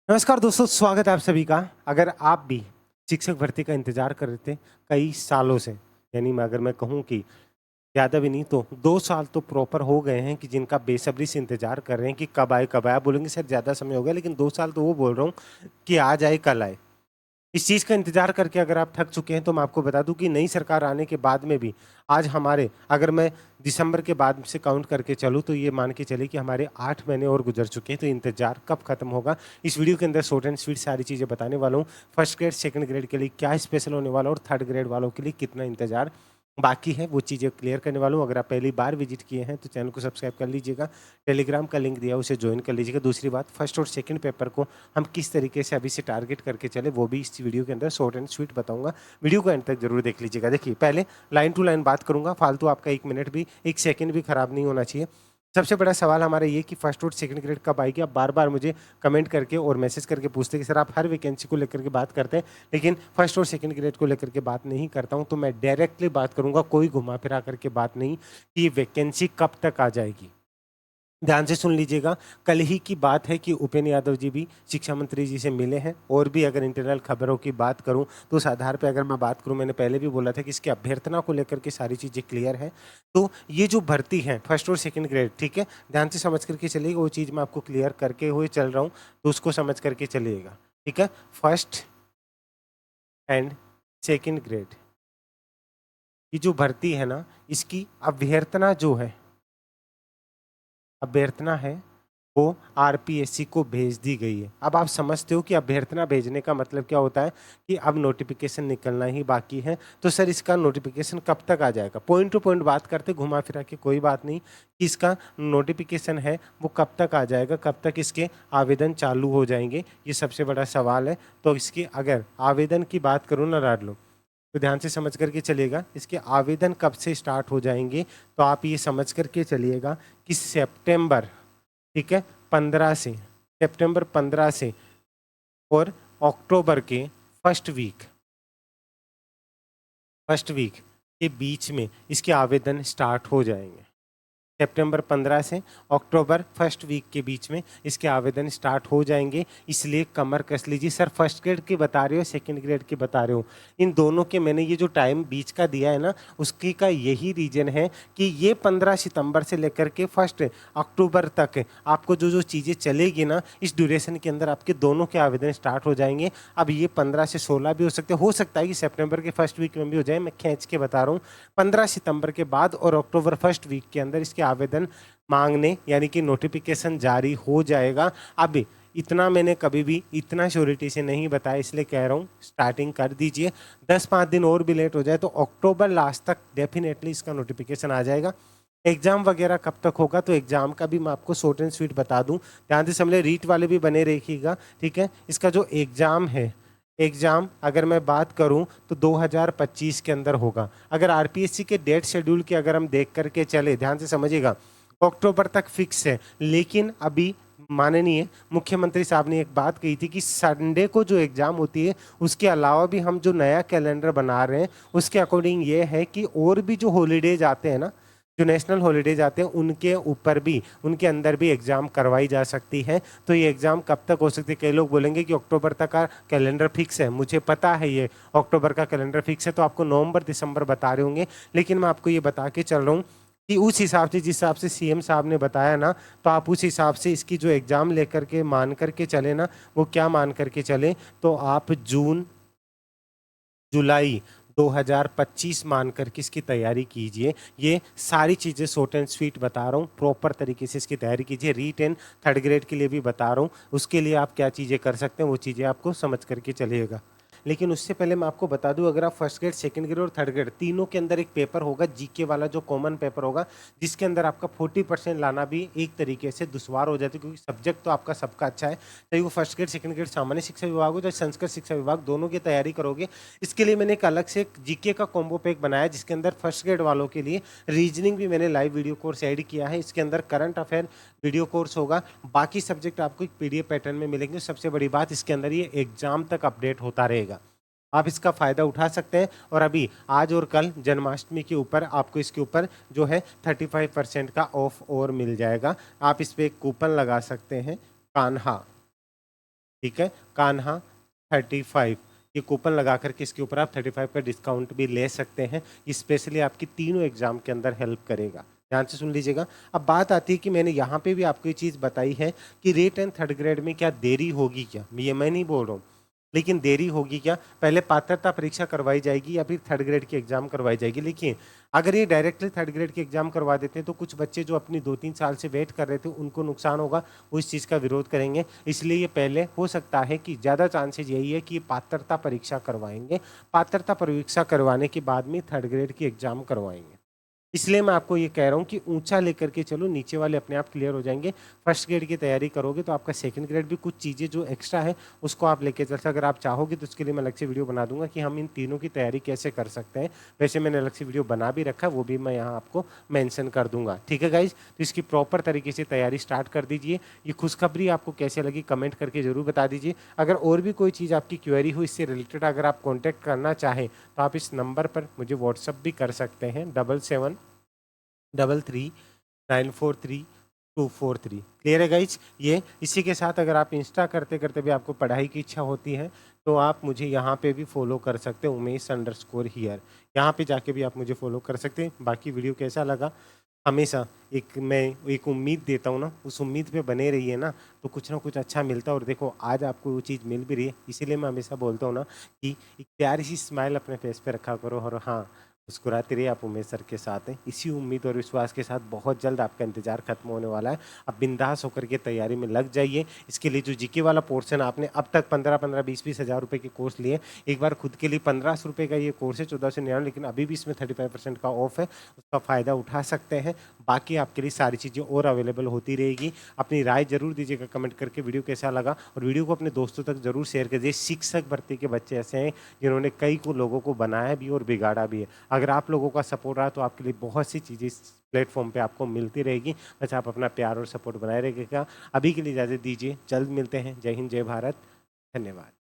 नमस्कार दोस्तों, स्वागत है आप सभी का। अगर आप भी शिक्षक भर्ती का इंतज़ार कर रहे थे कई सालों से, यानी अगर मैं कहूँ कि ज़्यादा भी नहीं तो 2 साल तो प्रॉपर हो गए हैं कि जिनका बेसब्री से इंतज़ार कर रहे हैं कि कब आए कब आए। आप बोलेंगे सर ज़्यादा समय हो गया, लेकिन 2 साल तो वो बोल रहा हूँ कि आज आए कल आए। इस चीज़ का इंतज़ार करके अगर आप थक चुके हैं तो मैं आपको बता दूँ कि नई सरकार आने के बाद में भी आज हमारे, अगर मैं दिसंबर के बाद से काउंट करके चलूँ तो ये मान के चलिए कि हमारे 8 महीने और गुजर चुके हैं। तो इंतज़ार कब खत्म होगा, इस वीडियो के अंदर शॉर्ट एंड स्वीट सारी चीज़ें बताने वाला हूँ। फर्स्ट ग्रेड, सेकंड ग्रेड के लिए क्या स्पेशल होने वाला है और थर्ड ग्रेड वालों के लिए कितना इंतज़ार बाकी है, वो चीज़ें क्लियर करने वाला हूँ। अगर आप पहली बार विजिट किए हैं तो चैनल को सब्सक्राइब कर लीजिएगा। टेलीग्राम का लिंक दिया है, उसे ज्वाइन कर लीजिएगा। दूसरी बात, फर्स्ट और सेकंड पेपर को हम किस तरीके से अभी से टारगेट करके चले वो भी इस वीडियो के अंदर शॉर्ट एंड स्वीट बताऊंगा। वीडियो को एंड तक जरूर देख लीजिएगा। देखिए, पहले लाइन टू लाइन बात करूंगा, फालतू आपका 1 मिनट भी 1 सेकंड भी खराब नहीं होना चाहिए। सबसे बड़ा सवाल हमारा ये कि फर्स्ट और सेकंड ग्रेड कब आएगी। आप बार बार मुझे कमेंट करके और मैसेज करके पूछते हैं कि सर आप हर वैकेंसी को लेकर के बात करते हैं, लेकिन फर्स्ट और सेकंड ग्रेड को लेकर के बात नहीं करता हूं। तो मैं डायरेक्टली बात करूंगा, कोई घुमा फिरा करके बात नहीं कि ये वैकेंसी कब तक आ जाएगी। ध्यान से सुन लीजिएगा। कल ही की बात है कि उपेंद्र यादव जी भी शिक्षा मंत्री जी से मिले हैं। और भी अगर इंटरनल खबरों की बात करूं तो उस आधार पर अगर मैं बात करूं, मैंने पहले भी बोला था कि इसकी अभ्यर्थना को लेकर के सारी चीज़ें क्लियर है। तो ये जो भर्ती है फर्स्ट और सेकंड ग्रेड, ठीक है, ध्यान से समझ करके चलिएगा। वो चीज़ मैं आपको क्लियर करके हुए चल रहा हूँ, तो उसको समझ करके चलिएगा। ठीक है, फर्स्ट एंड सेकंड ग्रेड की जो भर्ती है ना, इसकी अभ्यर्थना है वो आरपीएससी को भेज दी गई है। अब आप समझते हो कि अभ्यर्थना भेजने का मतलब क्या होता है कि अब नोटिफिकेशन निकलना ही बाकी है। तो सर इसका नोटिफिकेशन कब तक आ जाएगा, पॉइंट टू पॉइंट बात करते, घुमा फिरा के कोई बात नहीं कि इसका नोटिफिकेशन है वो कब तक आ जाएगा, कब तक इसके आवेदन चालू हो जाएंगे, ये सबसे बड़ा सवाल है। तो इसकी अगर आवेदन की बात करूँ ना लाडलो, तो ध्यान से समझ करके चलिएगा। इसके आवेदन कब से स्टार्ट हो जाएंगे, तो आप ये समझ करके चलिएगा कि सितंबर, ठीक है, 15 से, सितंबर 15 से और अक्टूबर के फर्स्ट वीक के बीच में इसके आवेदन स्टार्ट हो जाएंगे। सितंबर 15 से अक्टूबर फर्स्ट वीक के बीच में इसके आवेदन स्टार्ट हो जाएंगे। इसलिए कमर कस लीजिए। सर फर्स्ट ग्रेड की बता रहे हो, सेकंड ग्रेड की बता रहे हो, इन दोनों के मैंने ये जो टाइम बीच का दिया है ना, उसकी का यही रीजन है कि ये 15 सितंबर से लेकर के फर्स्ट अक्टूबर तक आपको जो जो चीज़ें चलेगी ना, इस ड्यूरेशन के अंदर आपके दोनों के आवेदन स्टार्ट हो जाएंगे। अब ये 15 से 16 भी हो सकता है कि सितंबर के फर्स्ट वीक में भी हो जाए। मैं खींच के बता रहा हूँ, 15 सितंबर के बाद और अक्टूबर फर्स्ट वीक के अंदर इसके आवेदन मांगने यानी कि नोटिफिकेशन जारी हो जाएगा। अब इतना मैंने कभी भी इतना श्योरिटी से नहीं बताया, इसलिए कह रहा हूँ स्टार्टिंग कर दीजिए। 10-5 दिन और भी लेट हो जाए तो अक्टूबर लास्ट तक डेफिनेटली इसका नोटिफिकेशन आ जाएगा। एग्जाम वगैरह कब तक होगा, तो एग्जाम का भी मैं आपको शॉर्ट एंड स्वीट बता दूं। ध्यान से समझे, रीट वाले भी बने रखिएगा। ठीक है, इसका जो एग्जाम है, एग्जाम अगर मैं बात करूं तो 2025 के अंदर होगा। अगर आरपीएससी के डेट शेड्यूल की अगर हम देख करके चले, ध्यान से समझिएगा, अक्टूबर तक फिक्स है। लेकिन अभी माननीय मुख्यमंत्री साहब ने एक बात कही थी कि संडे को जो एग्जाम होती है उसके अलावा भी हम जो नया कैलेंडर बना रहे हैं उसके अकॉर्डिंग ये है कि और भी जो हॉलीडेज आते हैं ना, जो नेशनल हॉलीडेज आते हैं, उनके ऊपर भी, उनके अंदर भी एग्जाम करवाई जा सकती है। तो ये एग्जाम कब तक हो सकती है, कई लोग बोलेंगे कि अक्टूबर तक का कैलेंडर फिक्स है। मुझे पता है ये अक्टूबर का कैलेंडर फिक्स है, तो आपको नवंबर दिसंबर बता रहे होंगे, लेकिन मैं आपको ये बता के चल रहा हूँ कि उस हिसाब से, जिस हिसाब से सीएम साहब ने बताया ना, तो आप उस हिसाब से इसकी जो एग्जाम लेकर के मान करके चले ना, वो क्या मान करके चले, तो आप जून जुलाई 2025 मान करके इसकी तैयारी कीजिए। ये सारी चीज़ें शॉर्ट एंड स्वीट बता रहा हूँ, प्रॉपर तरीके से इसकी तैयारी कीजिए। रीट एंड थर्ड ग्रेड के लिए भी बता रहा हूँ, उसके लिए आप क्या चीज़ें कर सकते हैं वो चीज़ें आपको समझ करके चलिएगा। लेकिन उससे पहले मैं आपको बता दूं, अगर आप फर्स्ट ग्रेड, सेकंड ग्रेड और थर्ड ग्रेड तीनों के अंदर एक पेपर होगा, जीके वाला जो कॉमन पेपर होगा, जिसके अंदर आपका 40% लाना भी एक तरीके से दुश्वार हो जाता है, क्योंकि सब्जेक्ट तो आपका सबका अच्छा है, चाहे वो फर्स्ट ग्रेड, सेकंड ग्रेड सामान्य शिक्षा विभाग हो, चाहे संस्कृत शिक्षा विभाग, दोनों की तैयारी करोगे। इसके लिए मैंने एक अलग से जीके का कॉम्बो पैक बनाया, जिसके अंदर फर्स्ट ग्रेड वालों के लिए रीजनिंग भी मैंने लाइव वीडियो कोर्स ऐड किया है। इसके अंदर करंट अफेयर वीडियो कोर्स होगा, बाकी सब्जेक्ट आपको एक पीडीएफ पैटर्न में मिलेंगे। सबसे बड़ी बात, इसके अंदर ये एग्जाम तक अपडेट होता रहेगा, आप इसका फ़ायदा उठा सकते हैं। और अभी आज और कल जन्माष्टमी के ऊपर आपको इसके ऊपर जो है 35% का ऑफ और मिल जाएगा। आप इस पर एक कूपन लगा सकते हैं, कान्हा। ठीक है। कान्हा 35 ये कूपन लगा करके इसके ऊपर आप 35 का डिस्काउंट भी ले सकते हैं। ये स्पेशली आपकी तीनों एग्जाम के अंदर हेल्प करेगा। ध्यान से सुन लीजिएगा। अब बात आती है कि मैंने यहाँ पे भी आपको ये चीज़ बताई है कि रेट एंड थर्ड ग्रेड में क्या देरी होगी क्या, ये मैं नहीं बोल रहा हूँ, लेकिन देरी होगी क्या, पहले पात्रता परीक्षा करवाई जाएगी या फिर थर्ड ग्रेड की एग्जाम करवाई जाएगी। देखिए, अगर ये डायरेक्टली थर्ड ग्रेड की एग्जाम करवा देते हैं तो कुछ बच्चे जो अपनी 2-3 साल से वेट कर रहे थे उनको नुकसान होगा, वो इस चीज़ का विरोध करेंगे। इसलिए ये पहले हो सकता है कि ज़्यादा चांसेज यही है कि ये पात्रता परीक्षा करवाएंगे, पात्रता परीक्षा करवाने के बाद में थर्ड ग्रेड की एग्जाम करवाएंगे। इसलिए मैं आपको ये कह रहा हूँ कि ऊंचा लेकर के चलो, नीचे वाले अपने आप क्लियर हो जाएंगे। फर्स्ट ग्रेड की तैयारी करोगे तो आपका सेकंड ग्रेड भी कुछ चीज़ें जो एक्स्ट्रा है उसको आप लेके चल सकते। अगर आप चाहोगे तो उसके लिए मैं अलग से वीडियो बना दूंगा कि हम इन तीनों की तैयारी कैसे कर सकते हैं। वैसे मैंने अलग से वीडियो बना भी रखा है, वो भी मैं यहाँ आपको मैंशन कर दूंगा। ठीक है गाइज, तो इसकी प्रॉपर तरीके से तैयारी स्टार्ट कर दीजिए। ये खुशखबरी आपको कैसे लगी कमेंट करके जरूर बता दीजिए। अगर और भी कोई चीज़ आपकी क्वेरी हो इससे रिलेटेड, अगर आप कॉन्टैक्ट करना चाहें तो आप इस नंबर पर मुझे व्हाट्सअप भी कर सकते हैं, 7733943243। क्लियर है गाइज। ये इसी के साथ अगर आप इंस्टा करते करते भी आपको पढ़ाई की इच्छा होती है तो आप मुझे यहाँ पे भी फॉलो कर सकते हैं, umesh_here। यहाँ पे जाके भी आप मुझे फॉलो कर सकते हैं। बाकी वीडियो कैसा लगा, हमेशा मैं एक उम्मीद देता हूँ ना, उस उम्मीद पे बने रहिए ना, तो कुछ ना कुछ अच्छा मिलता है। और देखो आज आपको वो चीज़ मिल भी रही है। इसीलिए मैं हमेशा बोलता हूँ ना कि एक प्यारी सी स्माइल अपने फेस पे रखा करो, और हाँ, मुस्कुराते रहिए। आप उमेश सर के साथ हैं। इसी उम्मीद और विश्वास के साथ बहुत जल्द आपका इंतजार खत्म होने वाला है। अब बिंदास होकर के तैयारी में लग जाइए। इसके लिए जो जीके वाला पोर्शन आपने अब तक 15-15, 20-20 हज़ार रुपये के कोर्स लिए, एक बार खुद के लिए 1500 रुपये का ये कोर्स है, 1499, लेकिन अभी भी इसमें 35% का ऑफ है, उसका फ़ायदा उठा सकते हैं। बाकी आपके लिए सारी चीज़ें और अवेलेबल होती रहेगी। अपनी राय जरूर दीजिएगा कमेंट करके वीडियो कैसा लगा, और वीडियो को अपने दोस्तों तक जरूर शेयर कीजिए। शिक्षक भर्ती के बच्चे ऐसे हैं जिन्होंने कई को लोगों को बनाया भी और बिगाड़ा भी है। अगर आप लोगों का सपोर्ट रहा तो आपके लिए बहुत सी चीज़ें इस प्लेटफॉर्म पे आपको मिलती रहेगी। बस आप अपना प्यार और सपोर्ट बनाए रखिएगा। अभी के लिए इजाज़त दीजिए, जल्द मिलते हैं। जय हिंद, जय भारत, धन्यवाद।